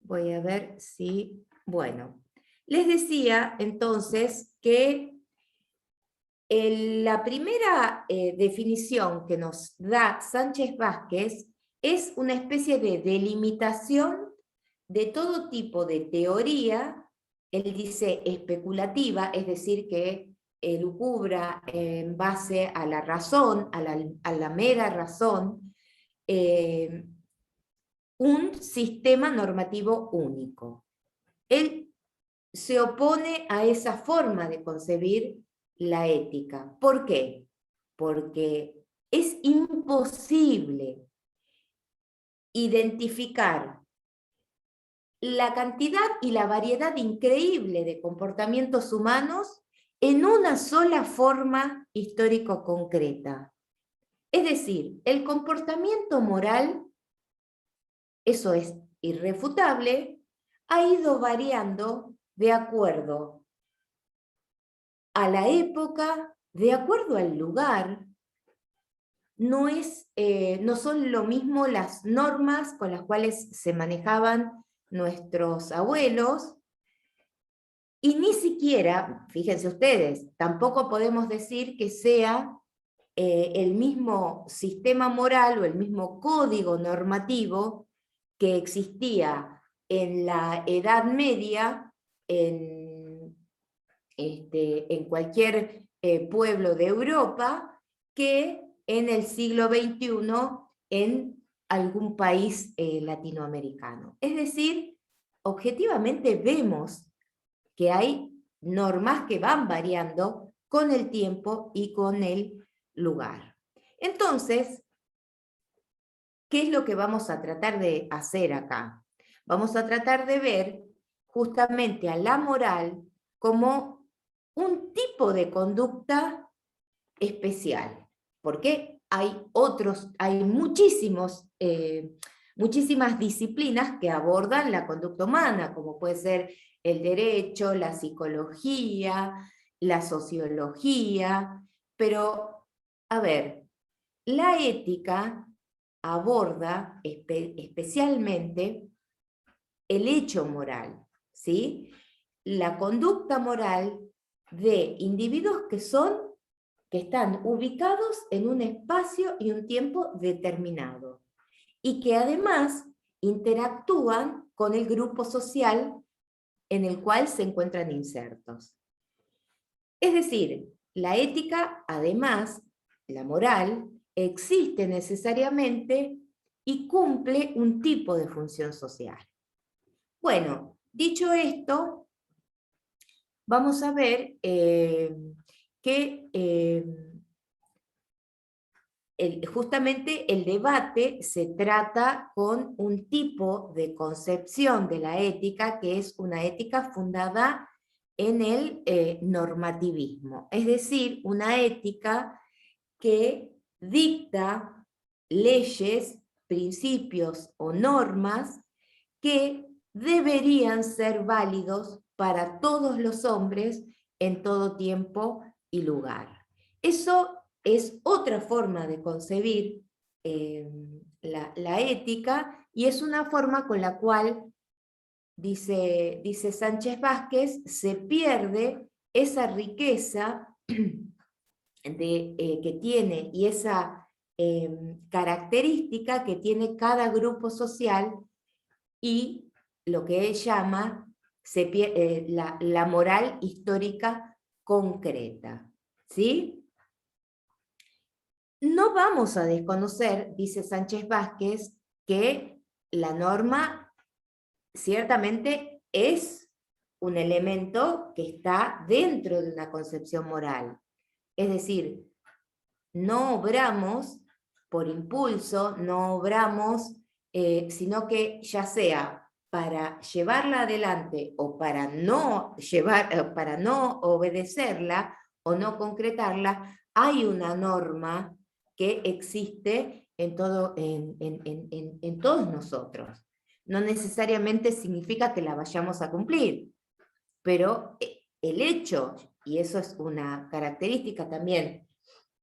Voy a ver si... Bueno, les decía entonces que la primera definición que nos da Sánchez Vázquez es una especie de delimitación de todo tipo de teoría. Él dice especulativa, es decir, que lucubra en base a la razón, a la mera razón, un sistema normativo único. Él se opone a esa forma de concebir la ética. ¿Por qué? Porque es imposible identificar la cantidad y la variedad increíble de comportamientos humanos en una sola forma histórico-concreta. Es decir, el comportamiento moral, eso es irrefutable, ha ido variando de acuerdo a la época, de acuerdo al lugar. No son lo mismo las normas con las cuales se manejaban nuestros abuelos, y ni siquiera, fíjense ustedes, tampoco podemos decir que sea el mismo sistema moral o el mismo código normativo que existía en la Edad Media, en cualquier pueblo de Europa, que en el siglo XXI en algún país latinoamericano. Es decir, objetivamente vemos que hay normas que van variando con el tiempo y con el lugar. Entonces, ¿qué es lo que vamos a tratar de hacer acá? Vamos a tratar de ver justamente a la moral como un tipo de conducta especial, porque hay muchísimas disciplinas que abordan la conducta humana, como puede ser el derecho, la psicología, la sociología, pero, a ver, la ética aborda especialmente el hecho moral, ¿sí? La conducta moral de individuos que están ubicados en un espacio y un tiempo determinado, y que además interactúan con el grupo social en el cual se encuentran insertos. Es decir, la ética, además, la moral, existe necesariamente y cumple un tipo de función social. Bueno, dicho esto, vamos a ver que justamente el debate se trata con un tipo de concepción de la ética que es una ética fundada en el normativismo, es decir, una ética que dicta leyes, principios o normas que deberían ser válidos para todos los hombres en todo tiempo y lugar. Eso es otra forma de concebir la ética, y es una forma con la cual, dice Sánchez Vázquez, se pierde esa riqueza que tiene y esa característica que tiene cada grupo social, y lo que él llama la moral histórica concreta. ¿Sí? No vamos a desconocer, dice Sánchez Vázquez, que la norma ciertamente es un elemento que está dentro de una concepción moral. Es decir, no obramos por impulso, no obramos, sino que ya sea para llevarla adelante o para no obedecerla o no concretarla, hay una norma que existe en todos nosotros. No necesariamente significa que la vayamos a cumplir, pero el hecho, y eso es una característica también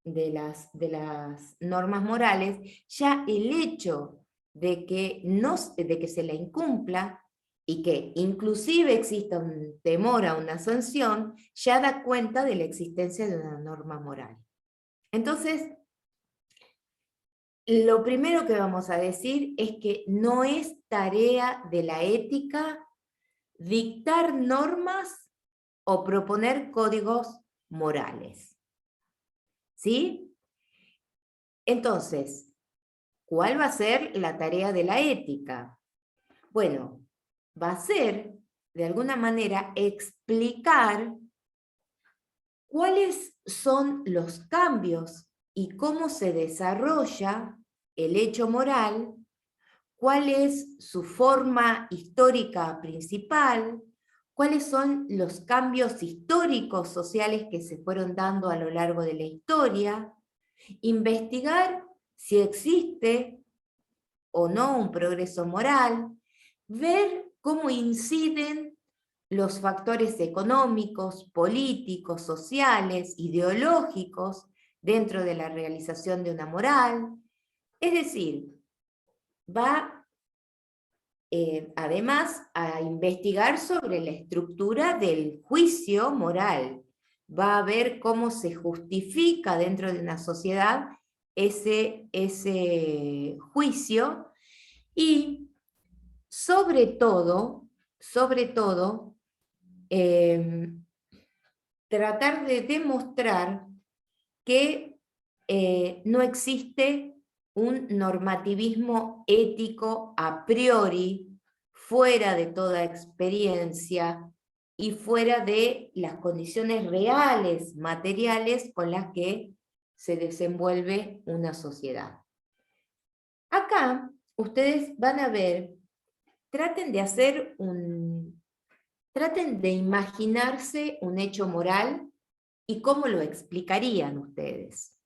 de las normas morales, ya el hecho de que se la incumpla y que inclusive exista un temor a una sanción, ya da cuenta de la existencia de una norma moral. Entonces, lo primero que vamos a decir es que no es tarea de la ética dictar normas o proponer códigos morales. ¿Sí? Entonces, ¿cuál va a ser la tarea de la ética? Bueno, va a ser, de alguna manera, explicar cuáles son los cambios y cómo se desarrolla el hecho moral, cuál es su forma histórica principal, cuáles son los cambios históricos sociales que se fueron dando a lo largo de la historia, investigar si existe o no un progreso moral, ver cómo inciden los factores económicos, políticos, sociales, ideológicos dentro de la realización de una moral. Es decir, va además a investigar sobre la estructura del juicio moral. Va a ver cómo se justifica dentro de una sociedad ese juicio y sobre todo, tratar de demostrar que no existe un normativismo ético a priori, fuera de toda experiencia y fuera de las condiciones reales, materiales, con las que se desenvuelve una sociedad. Acá ustedes van a ver, traten de imaginarse un hecho moral y cómo lo explicarían ustedes.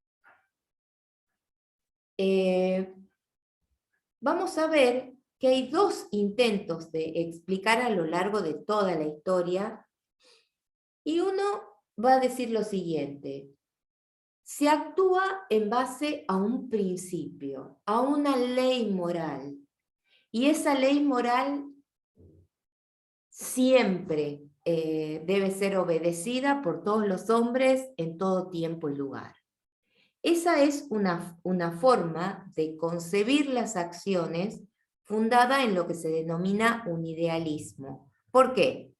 Vamos a ver que hay dos intentos de explicar a lo largo de toda la historia, y uno va a decir lo siguiente: se actúa en base a un principio, a una ley moral, y esa ley moral siempre debe ser obedecida por todos los hombres en todo tiempo y lugar. Esa es una forma de concebir las acciones fundada en lo que se denomina un idealismo. ¿Por qué?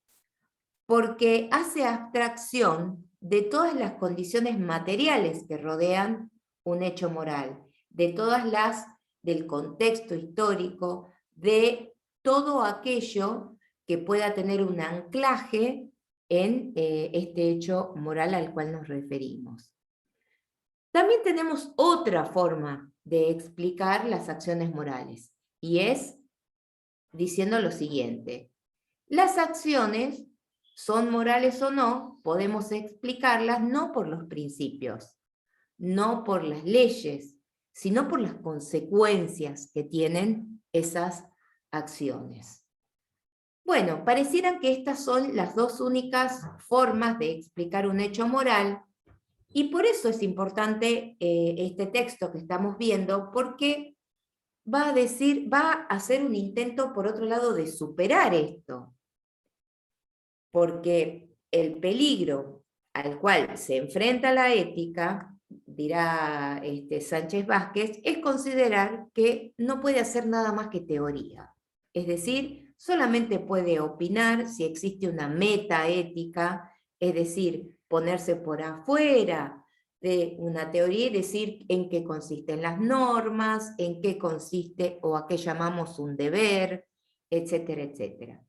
Porque hace abstracción de todas las condiciones materiales que rodean un hecho moral, de todas las del contexto histórico, de todo aquello que pueda tener un anclaje en este hecho moral al cual nos referimos. También tenemos otra forma de explicar las acciones morales, y es diciendo lo siguiente: las acciones, son morales o no, podemos explicarlas no por los principios, no por las leyes, sino por las consecuencias que tienen esas acciones. Bueno, parecieran que estas son las dos únicas formas de explicar un hecho moral, y por eso es importante este texto que estamos viendo, porque va a hacer un intento, por otro lado, de superar esto. Porque el peligro al cual se enfrenta la ética, dirá Sánchez Vázquez, es considerar que no puede hacer nada más que teoría. Es decir, solamente puede opinar si existe una metaética, es decir, ponerse por afuera de una teoría y decir en qué consisten las normas, en qué consiste o a qué llamamos un deber, etcétera, etcétera.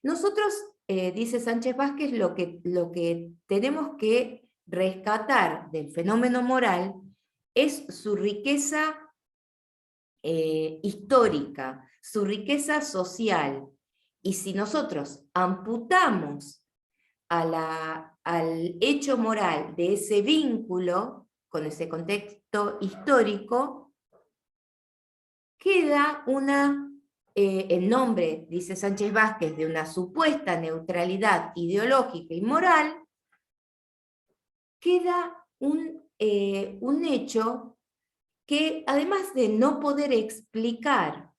Nosotros, dice Sánchez Vázquez, lo que tenemos que rescatar del fenómeno moral es su riqueza histórica, su riqueza social. Y si nosotros amputamos al hecho moral de ese vínculo con ese contexto histórico, queda en nombre, dice Sánchez Vázquez, de una supuesta neutralidad ideológica y moral, queda un hecho que, además de no poder explicar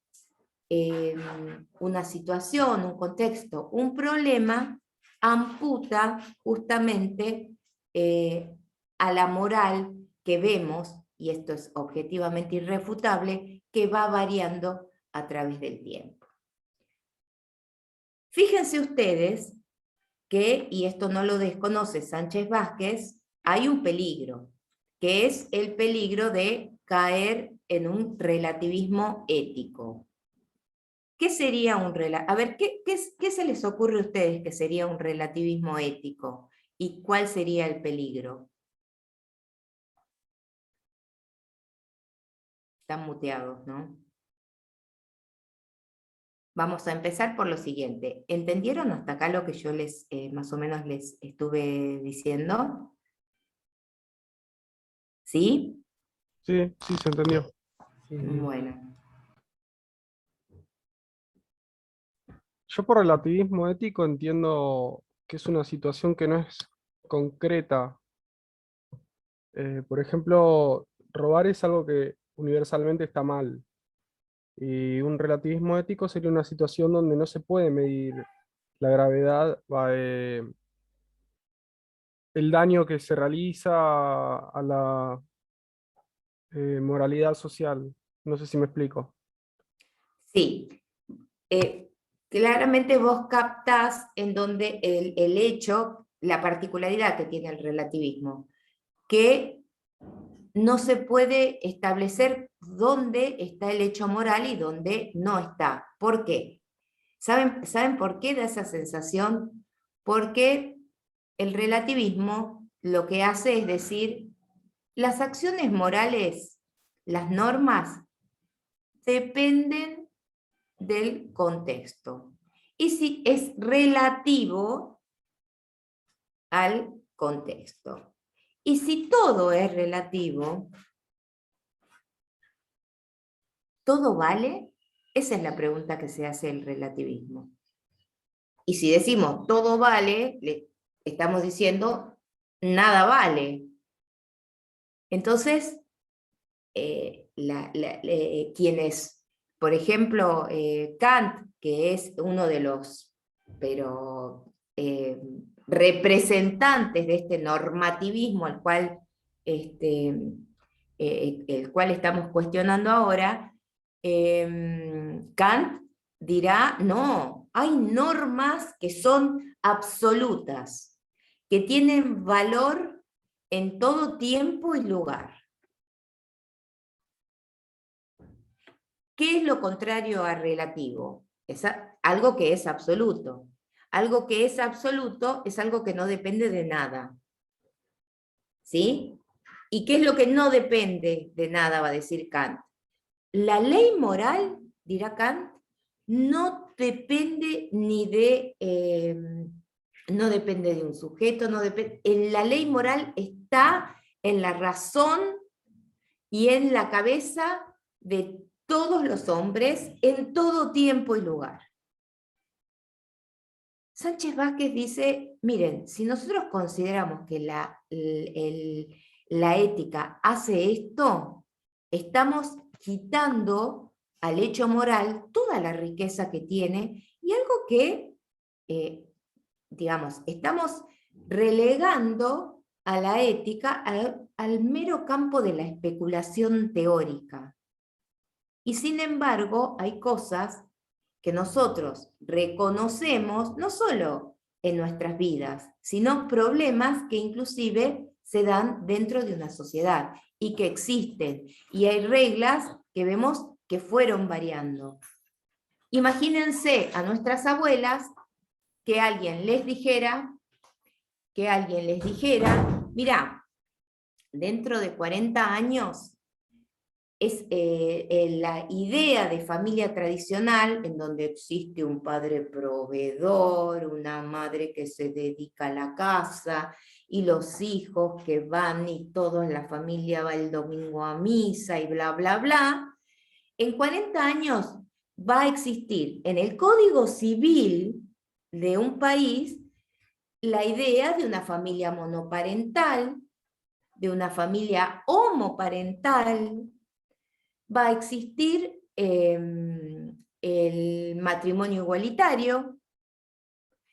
una situación, un contexto, un problema, amputa justamente a la moral que vemos, y esto es objetivamente irrefutable, que va variando a través del tiempo. Fíjense ustedes que, y esto no lo desconoce Sánchez Vázquez, hay un peligro, que es el peligro de caer en un relativismo ético. ¿Qué sería un relativismo? A ver, ¿qué se les ocurre a ustedes que sería un relativismo ético? ¿Y cuál sería el peligro? Están muteados, ¿no? Vamos a empezar por lo siguiente. ¿Entendieron hasta acá lo que yo les más o menos les estuve diciendo? ¿Sí? Sí, sí, se entendió. Bueno. Yo por relativismo ético entiendo que es una situación que no es concreta. Por ejemplo, robar es algo que universalmente está mal. Y un relativismo ético sería una situación donde no se puede medir la gravedad, el daño que se realiza a la moralidad social. No sé si me explico. Sí, claramente vos captás en donde el hecho, la particularidad que tiene el relativismo, que no se puede establecer dónde está el hecho moral y dónde no está. ¿Por qué? ¿Saben por qué da esa sensación? Porque el relativismo lo que hace es decir, las acciones morales, las normas, dependen del contexto. Y si es relativo al contexto. Y si todo es relativo, ¿todo vale? Esa es la pregunta que se hace el relativismo. Y si decimos todo vale, le estamos diciendo nada vale. Entonces, quienes, por ejemplo, Kant, que es uno de los representantes de este normativismo al cual, el cual estamos cuestionando ahora, Kant dirá, no, hay normas que son absolutas, que tienen valor en todo tiempo y lugar. ¿Qué es lo contrario a relativo? Es algo que es absoluto. Algo que es absoluto es algo que no depende de nada. ¿Sí? ¿Y qué es lo que no depende de nada, va a decir Kant? La ley moral, dirá Kant, no depende ni de... no depende de un sujeto, no depende, la ley moral está en la razón y en la cabeza de todos los hombres en todo tiempo y lugar. Sánchez Vázquez dice, miren, si nosotros consideramos que la ética hace esto, estamos quitando al hecho moral toda la riqueza que tiene y algo que, digamos, estamos relegando a la ética al mero campo de la especulación teórica. Y sin embargo, hay cosas que nosotros reconocemos no solo en nuestras vidas, sino problemas que inclusive se dan dentro de una sociedad y que existen. Y hay reglas que vemos que fueron variando. Imagínense a nuestras abuelas que alguien les dijera, mira, dentro de 40 años es la idea de familia tradicional, en donde existe un padre proveedor, una madre que se dedica a la casa, y los hijos que van y toda la familia va el domingo a misa y bla, bla, bla. En 40 años va a existir en el Código Civil de un país la idea de una familia monoparental, de una familia homoparental, va a existir matrimonio igualitario,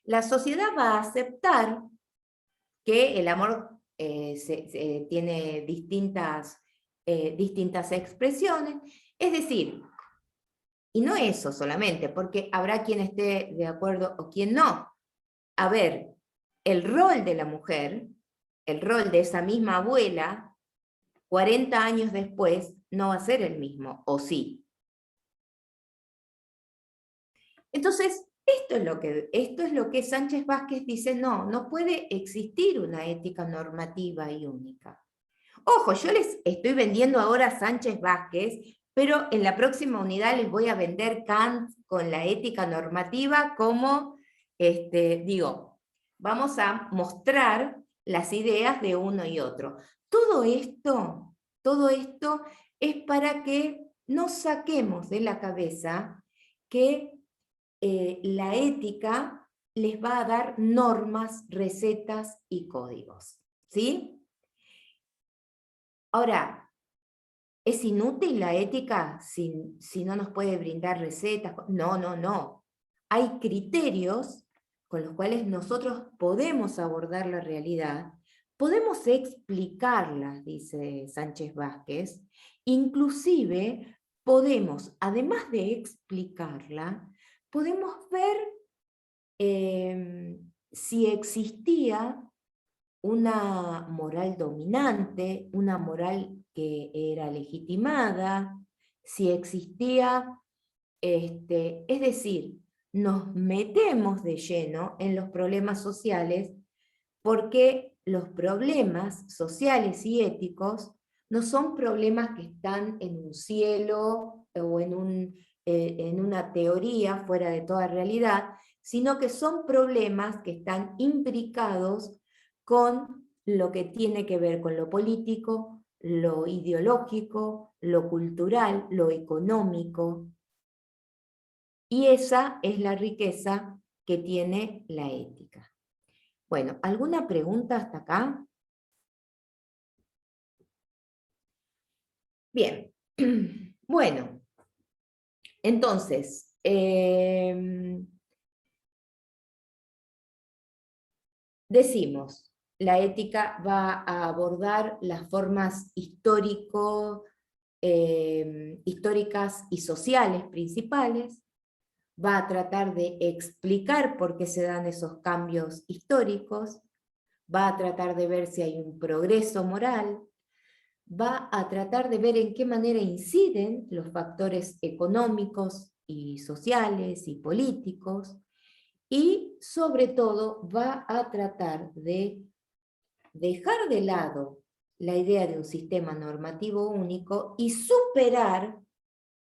la sociedad va a aceptar que el amor tiene distintas expresiones, es decir, y no eso solamente, porque habrá quien esté de acuerdo o quien no. A ver, el rol de la mujer, el rol de esa misma abuela, 40 años después, no va a ser el mismo, ¿o sí? Entonces, esto es lo que Sánchez Vázquez dice, no puede existir una ética normativa y única. Ojo, yo les estoy vendiendo ahora a Sánchez Vázquez, pero en la próxima unidad les voy a vender Kant con la ética normativa como, vamos a mostrar las ideas de uno y otro. Todo esto es para que nos saquemos de la cabeza que la ética les va a dar normas, recetas y códigos, ¿sí? Ahora, ¿es inútil la ética si no nos puede brindar recetas? No. Hay criterios con los cuales nosotros podemos abordar la realidad, podemos explicarla, dice Sánchez Vázquez, inclusive podemos, además de explicarla, podemos ver si existía una moral dominante, una moral que era legitimada, si existía, es decir, nos metemos de lleno en los problemas sociales porque los problemas sociales y éticos no son problemas que están en un cielo o en una teoría fuera de toda realidad, sino que son problemas que están imbricados con lo que tiene que ver con lo político, lo ideológico, lo cultural, lo económico. Y esa es la riqueza que tiene la ética. Bueno, ¿alguna pregunta hasta acá? Bien. Bueno, entonces, decimos, la ética va a abordar las formas históricas y sociales principales, va a tratar de explicar por qué se dan esos cambios históricos, va a tratar de ver si hay un progreso moral, va a tratar de ver en qué manera inciden los factores económicos y sociales y políticos, y sobre todo va a tratar de dejar de lado la idea de un sistema normativo único y superar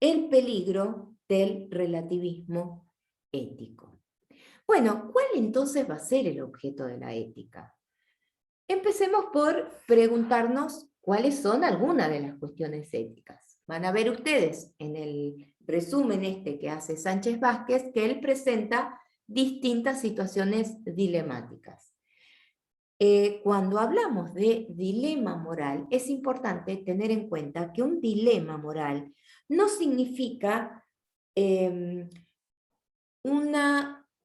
el peligro del relativismo ético. Bueno, ¿cuál entonces va a ser el objeto de la ética? Empecemos por preguntarnos cuáles son algunas de las cuestiones éticas. Van a ver ustedes en el resumen que hace Sánchez Vázquez que él presenta distintas situaciones dilemáticas. Cuando hablamos de dilema moral, es importante tener en cuenta que un dilema moral no significa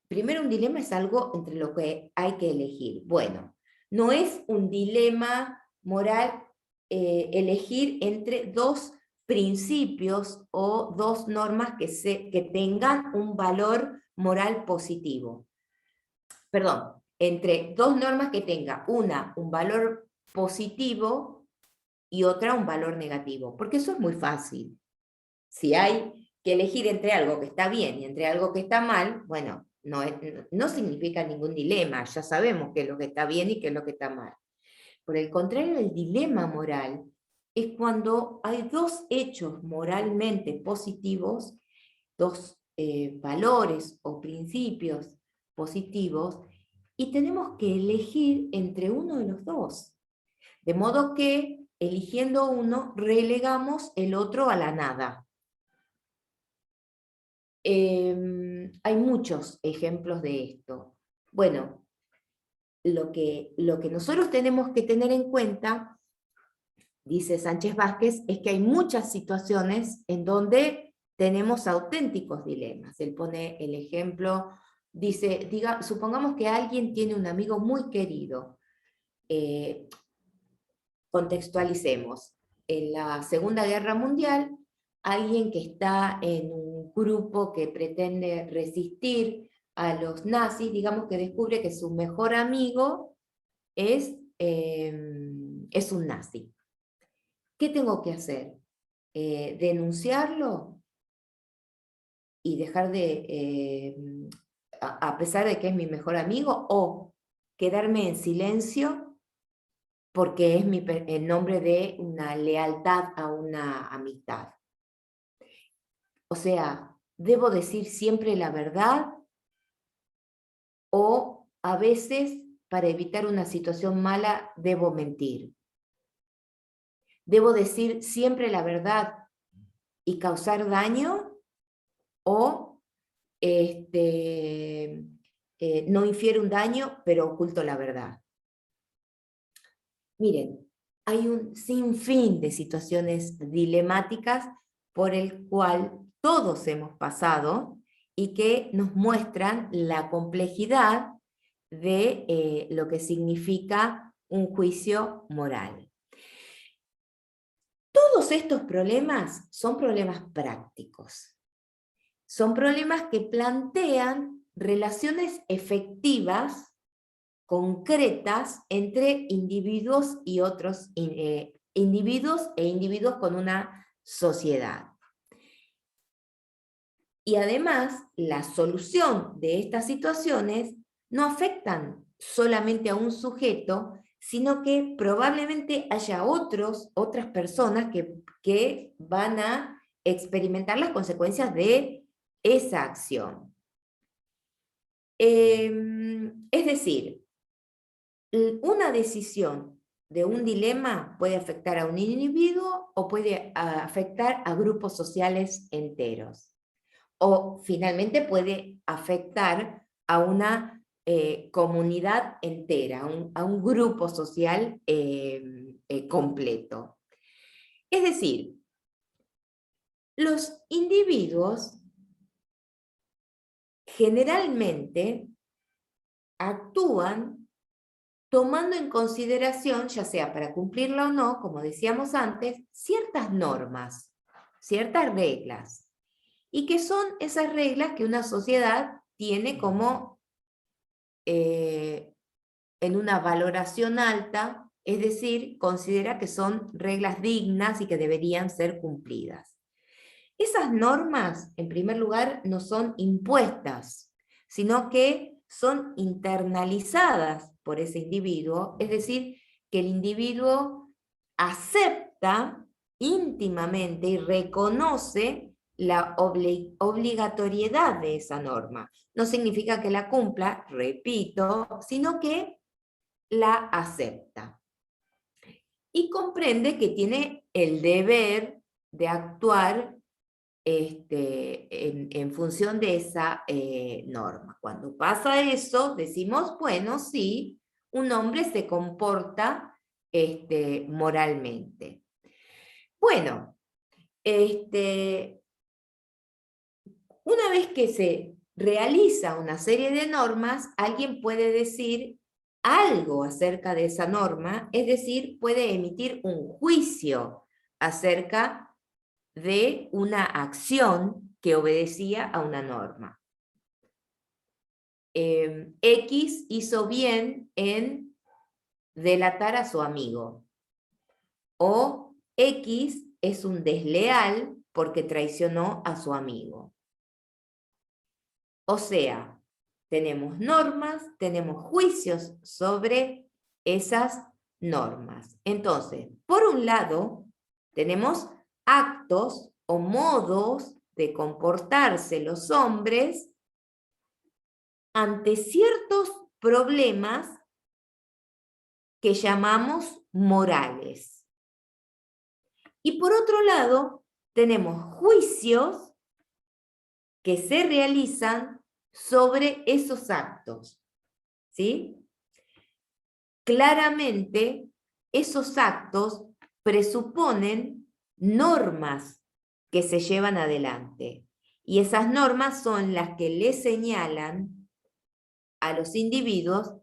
primero un dilema es algo entre lo que hay que elegir. Bueno, no es un dilema moral elegir entre dos principios o dos normas que tengan un valor moral positivo. Perdón, entre dos normas que tengan una un valor positivo y otra un valor negativo, porque eso es muy fácil. Si hay que elegir entre algo que está bien y entre algo que está mal, bueno, no significa ningún dilema, ya sabemos qué es lo que está bien y qué es lo que está mal. Por el contrario, el dilema moral es cuando hay dos hechos moralmente positivos, dos valores o principios positivos, y tenemos que elegir entre uno de los dos. De modo que, eligiendo uno, relegamos el otro a la nada. Hay muchos ejemplos de esto. Bueno, lo que nosotros tenemos que tener en cuenta, dice Sánchez Vázquez, es que hay muchas situaciones en donde tenemos auténticos dilemas. Él pone el ejemplo, dice, supongamos que alguien tiene un amigo muy querido. Contextualicemos. En la Segunda Guerra Mundial, alguien que está en un grupo que pretende resistir a los nazis, digamos que descubre que su mejor amigo es un nazi. ¿Qué tengo que hacer? ¿Denunciarlo? Y dejar a pesar de que es mi mejor amigo, o quedarme en silencio porque es en nombre de una lealtad a una amistad. O sea, ¿debo decir siempre la verdad? O a veces, para evitar una situación mala, debo mentir. ¿Debo decir siempre la verdad y causar daño? ¿O no infiero un daño, pero oculto la verdad? Miren, hay un sinfín de situaciones dilemáticas por el cual todos hemos pasado y que nos muestran la complejidad de lo que significa un juicio moral. Todos estos problemas son problemas prácticos. Son problemas que plantean relaciones efectivas, concretas, entre individuos y otros individuos e individuos con una sociedad. Y además, la solución de estas situaciones no afectan solamente a un sujeto, sino que probablemente haya otras personas que van a experimentar las consecuencias de esa acción. Es decir, una decisión de un dilema puede afectar a un individuo o puede afectar a grupos sociales enteros. O finalmente puede afectar a una comunidad entera, a un grupo social completo. Es decir, los individuos generalmente actúan tomando en consideración, ya sea para cumplirla o no, como decíamos antes, ciertas normas, ciertas reglas, y que son esas reglas que una sociedad tiene como en una valoración alta, es decir, considera que son reglas dignas y que deberían ser cumplidas. Esas normas, en primer lugar, no son impuestas, sino que son internalizadas por ese individuo, es decir, que el individuo acepta íntimamente y reconoce la obligatoriedad de esa norma. No significa que la cumpla, repito, sino que la acepta. Y comprende que tiene el deber de actuar en función de esa norma. Cuando pasa eso, decimos, bueno, sí, un hombre se comporta moralmente. Bueno, una vez que se realiza una serie de normas, alguien puede decir algo acerca de esa norma, es decir, puede emitir un juicio acerca de una acción que obedecía a una norma. X hizo bien en delatar a su amigo, o X es un desleal porque traicionó a su amigo. O sea, tenemos normas, tenemos juicios sobre esas normas. Entonces, por un lado, tenemos actos o modos de comportarse los hombres ante ciertos problemas que llamamos morales. Y por otro lado, tenemos juicios que se realizan sobre esos actos, ¿sí? Claramente, esos actos presuponen normas que se llevan adelante. Y esas normas son las que le señalan a los individuos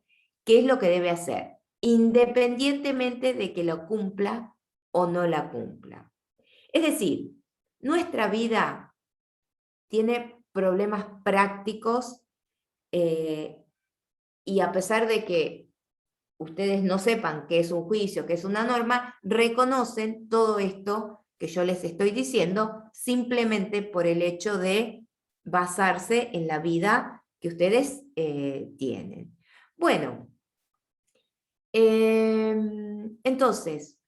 qué es lo que debe hacer, independientemente de que lo cumpla o no la cumpla. Es decir, nuestra vida tiene problemas prácticos y a pesar de que ustedes no sepan qué es un juicio, qué es una norma, reconocen todo esto que yo les estoy diciendo simplemente por el hecho de basarse en la vida que ustedes tienen. Bueno, entonces,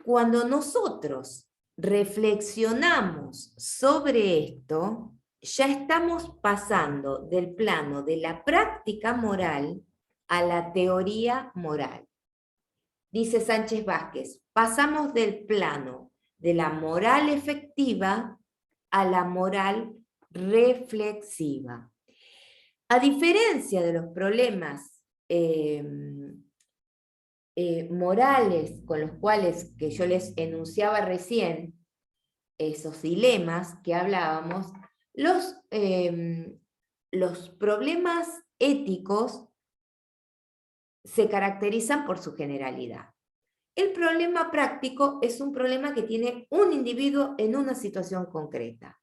cuando nosotros reflexionamos sobre esto, ya estamos pasando del plano de la práctica moral a la teoría moral. Dice Sánchez Vázquez, pasamos del plano de la moral efectiva a la moral reflexiva. A diferencia de los problemas morales con los cuales que yo les enunciaba recién, esos dilemas que hablábamos, los problemas éticos se caracterizan por su generalidad. El problema práctico es un problema que tiene un individuo en una situación concreta.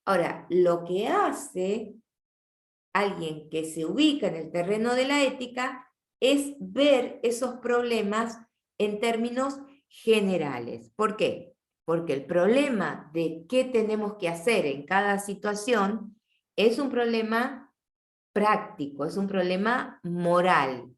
Ahora, lo que hace alguien que se ubica en el terreno de la ética es ver esos problemas en términos generales. ¿Por qué? Porque el problema de qué tenemos que hacer en cada situación es un problema práctico, es un problema moral.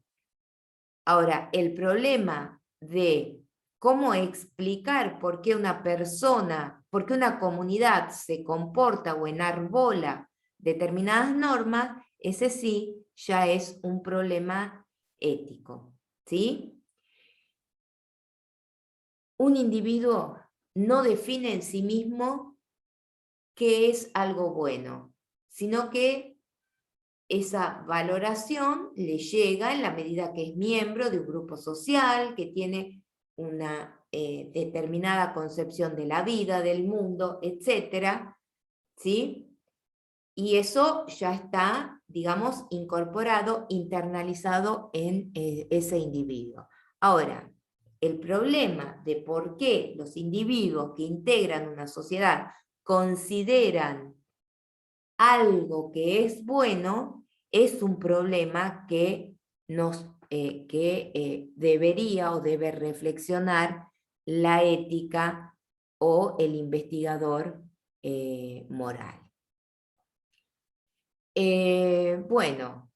Ahora, el problema de cómo explicar por qué una persona, por qué una comunidad se comporta o enarbola determinadas normas, ese sí ya es un problema ético, ¿sí? Un individuo no define en sí mismo qué es algo bueno, sino que esa valoración le llega en la medida que es miembro de un grupo social, que tiene una determinada concepción de la vida, del mundo, etc. ¿Sí? Y eso ya está, digamos, incorporado, internalizado en ese individuo. Ahora, el problema de por qué los individuos que integran una sociedad consideran algo que es bueno es un problema que debería o debe reflexionar la ética o el investigador moral. Bueno,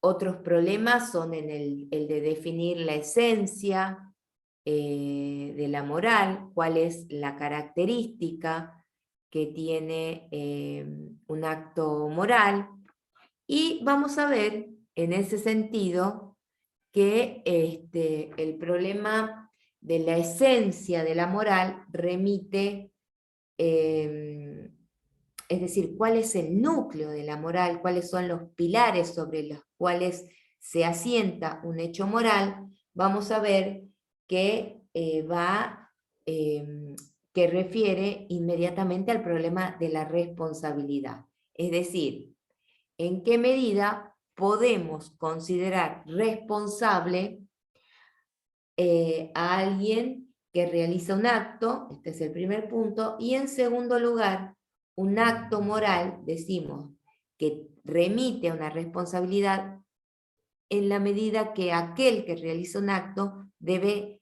otros problemas son el de definir la esencia de la moral, cuál es la característica que tiene un acto moral, y vamos a ver en ese sentido que el problema de la esencia de la moral remite, es decir, cuál es el núcleo de la moral, cuáles son los pilares sobre los cuales se asienta un hecho moral. Vamos a ver que que refiere inmediatamente al problema de la responsabilidad. Es decir, en qué medida podemos considerar responsable a alguien que realiza un acto, este es el primer punto, y en segundo lugar, un acto moral, decimos, que remite a una responsabilidad en la medida que aquel que realiza un acto debe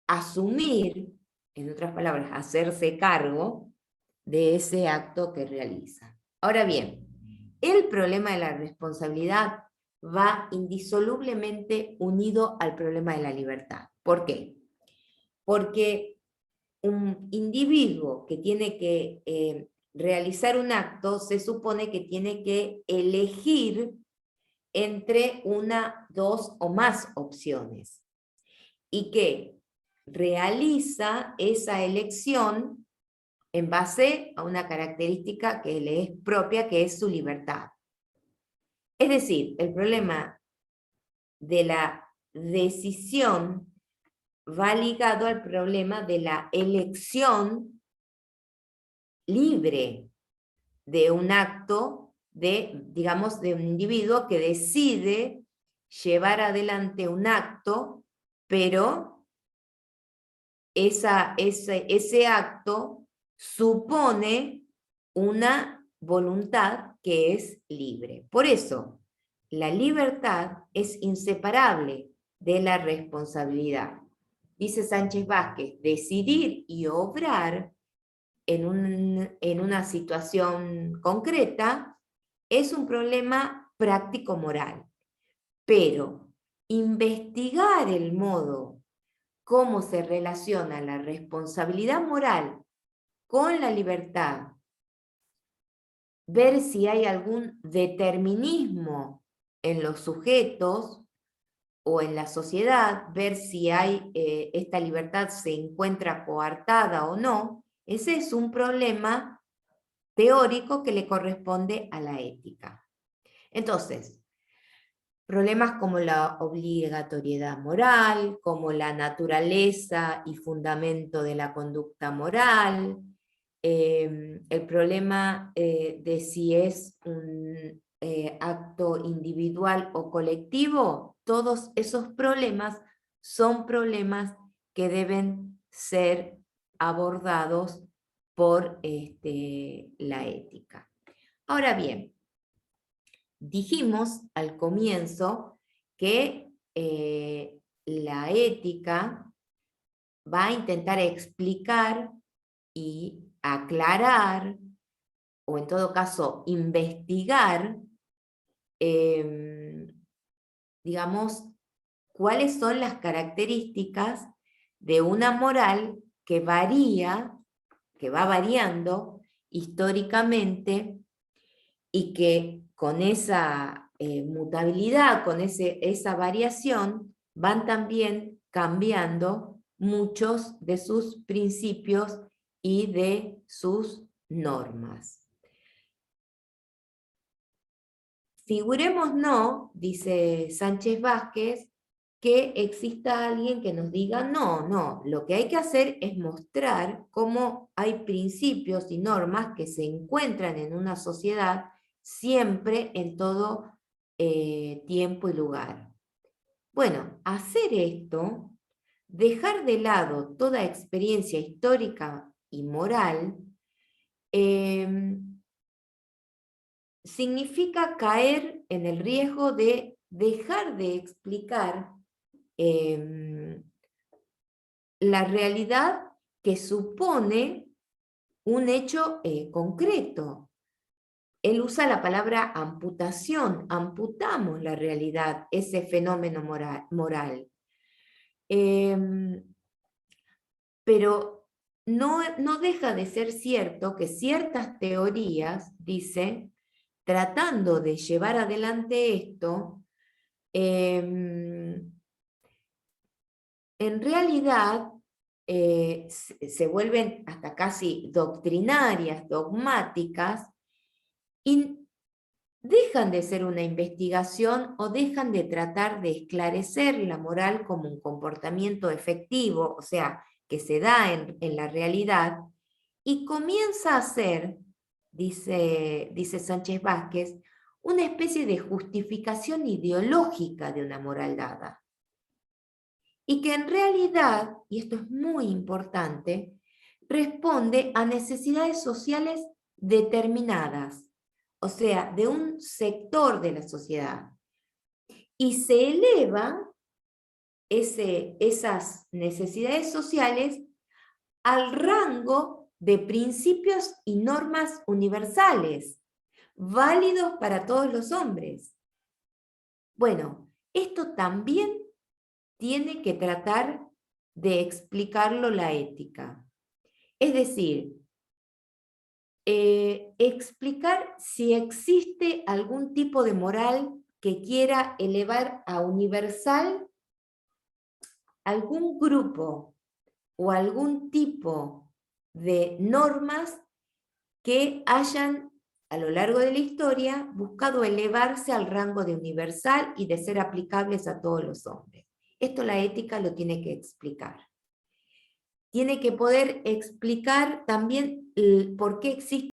asumir, en otras palabras, hacerse cargo de ese acto que realiza. Ahora bien, el problema de la responsabilidad va indisolublemente unido al problema de la libertad. ¿Por qué? Porque un individuo que tiene que realizar un acto se supone que tiene que elegir entre una, dos o más opciones y que realiza esa elección en base a una característica que le es propia, que es su libertad. Es decir, el problema de la decisión va ligado al problema de la elección libre de un acto digamos, de un individuo que decide llevar adelante un acto, pero ese acto supone una voluntad que es libre. Por eso, la libertad es inseparable de la responsabilidad. Dice Sánchez Vázquez, decidir y obrar en una situación concreta es un problema práctico-moral, pero investigar el modo cómo se relaciona la responsabilidad moral con la libertad, ver si hay algún determinismo en los sujetos o en la sociedad, ver si esta libertad se encuentra coartada o no, ese es un problema teórico que le corresponde a la ética. Entonces, problemas como la obligatoriedad moral, como la naturaleza y fundamento de la conducta moral, el problema de si es un acto individual o colectivo, todos esos problemas son problemas que deben ser abordados por la ética. Ahora bien, dijimos al comienzo que la ética va a intentar explicar y aclarar, o en todo caso investigar, digamos, cuáles son las características de una moral que varía, que va variando históricamente y que con esa mutabilidad, con esa variación, van también cambiando muchos de sus principios y de sus normas. Figurémonos, dice Sánchez Vázquez, que exista alguien que nos diga, no, lo que hay que hacer es mostrar cómo hay principios y normas que se encuentran en una sociedad siempre en todo tiempo y lugar. Bueno, hacer esto, dejar de lado toda experiencia histórica y moral, significa caer en el riesgo de dejar de explicar la realidad que supone un hecho concreto. Él usa la palabra amputación, amputamos la realidad, ese fenómeno moral. Pero no deja de ser cierto que ciertas teorías, dice, tratando de llevar adelante esto, en realidad se vuelven hasta casi doctrinarias, dogmáticas, y dejan de ser una investigación o dejan de tratar de esclarecer la moral como un comportamiento efectivo, o sea, que se da en la realidad, y comienza a ser, dice Sánchez Vázquez, una especie de justificación ideológica de una moral dada. Y que en realidad, y esto es muy importante, responde a necesidades sociales determinadas, o sea, de un sector de la sociedad. Y se eleva esas necesidades sociales al rango de principios y normas universales, válidos para todos los hombres. Bueno, esto también tiene que tratar de explicarlo la ética. Es decir, explicar si existe algún tipo de moral que quiera elevar a universal algún grupo o algún tipo de normas que hayan a lo largo de la historia buscado elevarse al rango de universal y de ser aplicables a todos los hombres. Esto la ética lo tiene que explicar. Tiene que poder explicar también por qué existe